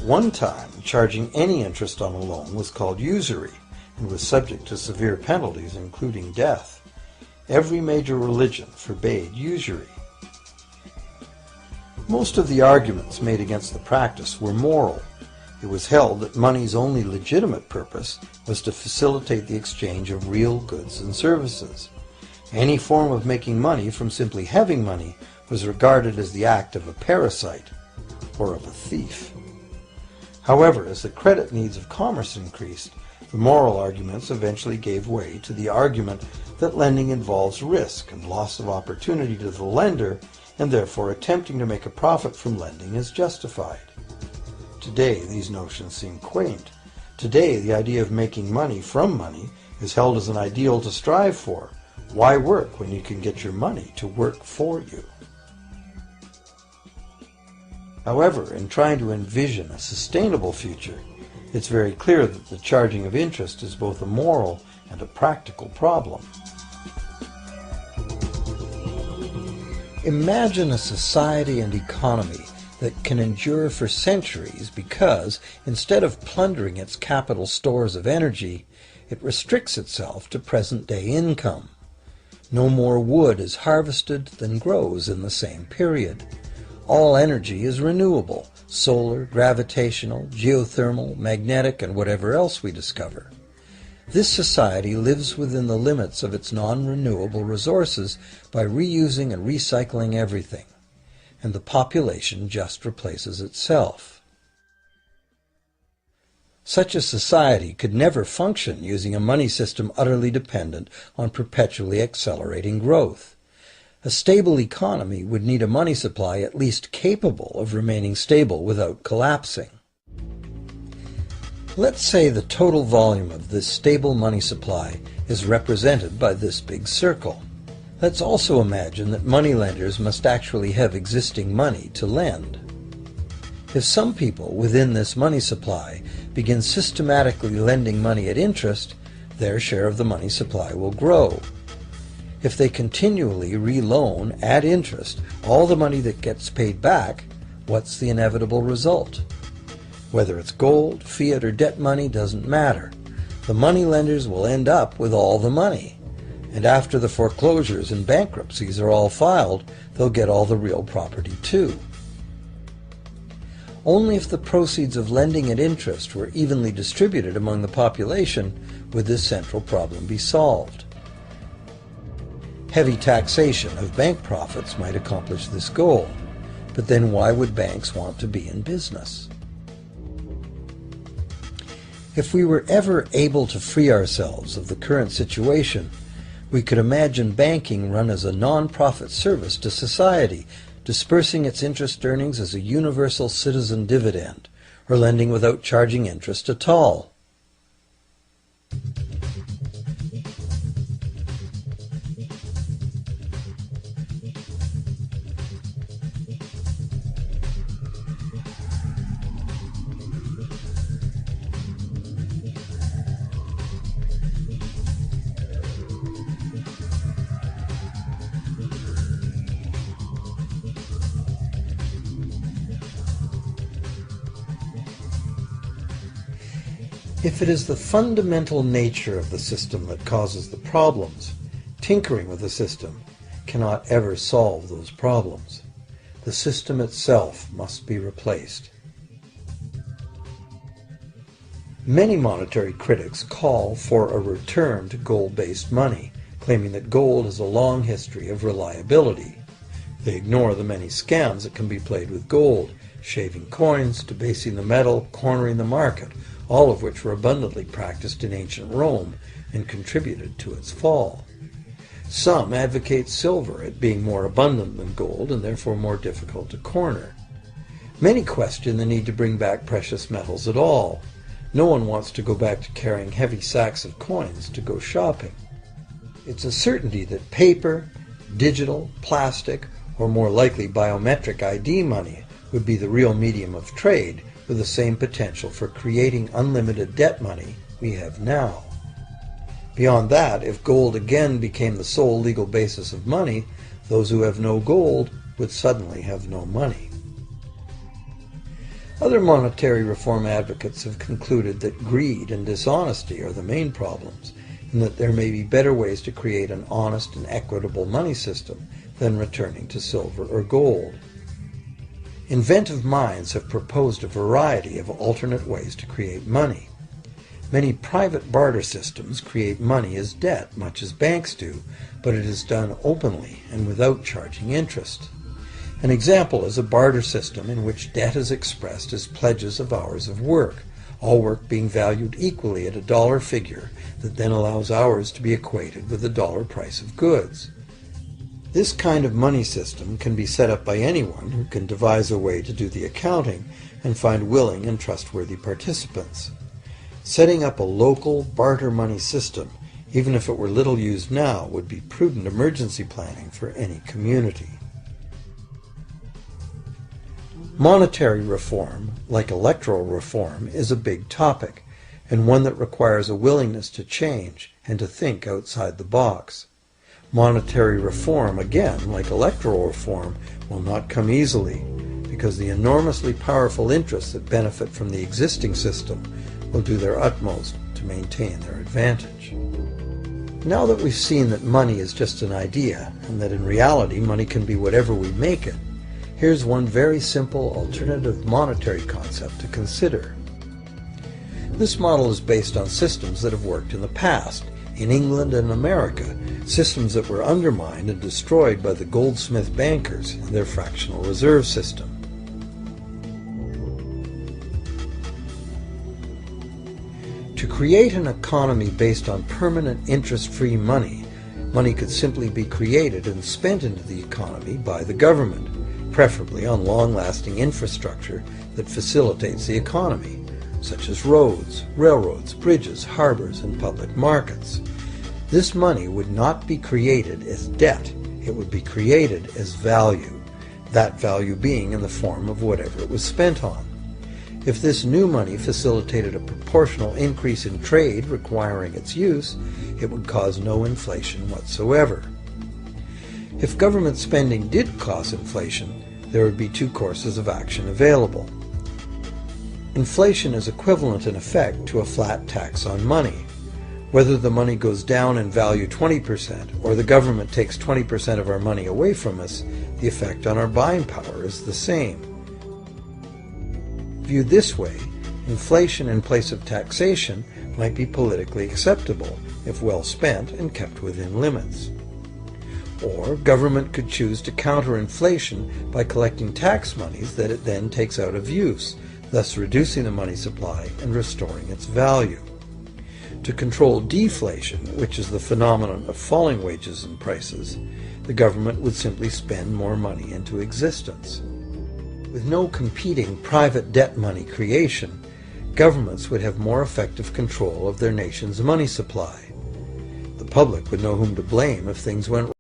one time, charging any interest on a loan was called usury and was subject to severe penalties, including death. Every major religion forbade usury. Most of the arguments made against the practice were moral. It was held that money's only legitimate purpose was to facilitate the exchange of real goods and services. Any form of making money from simply having money was regarded as the act of a parasite or of a thief. However, as the credit needs of commerce increased, the moral arguments eventually gave way to the argument that lending involves risk and loss of opportunity to the lender, and therefore attempting to make a profit from lending is justified. Today, these notions seem quaint. Today, the idea of making money from money is held as an ideal to strive for. Why work when you can get your money to work for you? However, in trying to envision a sustainable future, it's very clear that the charging of interest is both a moral and a practical problem. Imagine a society and economy that can endure for centuries because, instead of plundering its capital stores of energy, it restricts itself to present-day income. No more wood is harvested than grows in the same period. All energy is renewable: solar, gravitational, geothermal, magnetic, and whatever else we discover. This society lives within the limits of its non-renewable resources by reusing and recycling everything, and the population just replaces itself. Such a society could never function using a money system utterly dependent on perpetually accelerating growth. A stable economy would need a money supply at least capable of remaining stable without collapsing. Let's say the total volume of this stable money supply is represented by this big circle. Let's also imagine that moneylenders must actually have existing money to lend. If some people within this money supply begin systematically lending money at interest, their share of the money supply will grow. If they continually reloan at interest all the money that gets paid back, what's the inevitable result? Whether it's gold, fiat, or debt money doesn't matter. The moneylenders will end up with all the money. And after the foreclosures and bankruptcies are all filed, they'll get all the real property too. Only if the proceeds of lending at interest were evenly distributed among the population would this central problem be solved. Heavy taxation of bank profits might accomplish this goal, but then why would banks want to be in business? If we were ever able to free ourselves of the current situation, we could imagine banking run as a non-profit service to society, dispersing its interest earnings as a universal citizen dividend, or lending without charging interest at all. If it is the fundamental nature of the system that causes the problems, tinkering with the system cannot ever solve those problems. The system itself must be replaced. Many monetary critics call for a return to gold-based money, claiming that gold has a long history of reliability. They ignore the many scams that can be played with gold, shaving coins, debasing the metal, cornering the market, all of which were abundantly practiced in ancient Rome and contributed to its fall. Some advocate silver, it being more abundant than gold and therefore more difficult to corner. Many question the need to bring back precious metals at all. No one wants to go back to carrying heavy sacks of coins to go shopping. It's a certainty that paper, digital, plastic, or more likely biometric ID money would be the real medium of trade, with the same potential for creating unlimited debt money we have now. Beyond that, if gold again became the sole legal basis of money, those who have no gold would suddenly have no money. Other monetary reform advocates have concluded that greed and dishonesty are the main problems, and that there may be better ways to create an honest and equitable money system than returning to silver or gold. Inventive minds have proposed a variety of alternate ways to create money. Many private barter systems create money as debt, much as banks do, but it is done openly and without charging interest. An example is a barter system in which debt is expressed as pledges of hours of work, all work being valued equally at a dollar figure that then allows hours to be equated with the dollar price of goods. This kind of money system can be set up by anyone who can devise a way to do the accounting and find willing and trustworthy participants. Setting up a local barter money system, even if it were little used now, would be prudent emergency planning for any community. Monetary reform, like electoral reform, is a big topic, and one that requires a willingness to change and to think outside the box. Monetary reform, again, like electoral reform, will not come easily, because the enormously powerful interests that benefit from the existing system will do their utmost to maintain their advantage. Now that we've seen that money is just an idea, and that in reality money can be whatever we make it, here's one very simple alternative monetary concept to consider. This model is based on systems that have worked in the past, in England and America, systems that were undermined and destroyed by the goldsmith bankers and their fractional reserve system. To create an economy based on permanent interest-free money, money could simply be created and spent into the economy by the government, preferably on long-lasting infrastructure that facilitates the economy, such as roads, railroads, bridges, harbors, and public markets. This money would not be created as debt, it would be created as value, that value being in the form of whatever it was spent on. If this new money facilitated a proportional increase in trade requiring its use, it would cause no inflation whatsoever. If government spending did cause inflation, there would be two courses of action available. Inflation is equivalent in effect to a flat tax on money. Whether the money goes down in value 20% or the government takes 20% of our money away from us, the effect on our buying power is the same. Viewed this way, inflation in place of taxation might be politically acceptable if well spent and kept within limits. Or government could choose to counter inflation by collecting tax monies that it then takes out of use, thus reducing the money supply and restoring its value. To control deflation, which is the phenomenon of falling wages and prices, the government would simply spend more money into existence. With no competing private debt money creation, governments would have more effective control of their nation's money supply. The public would know whom to blame if things went wrong.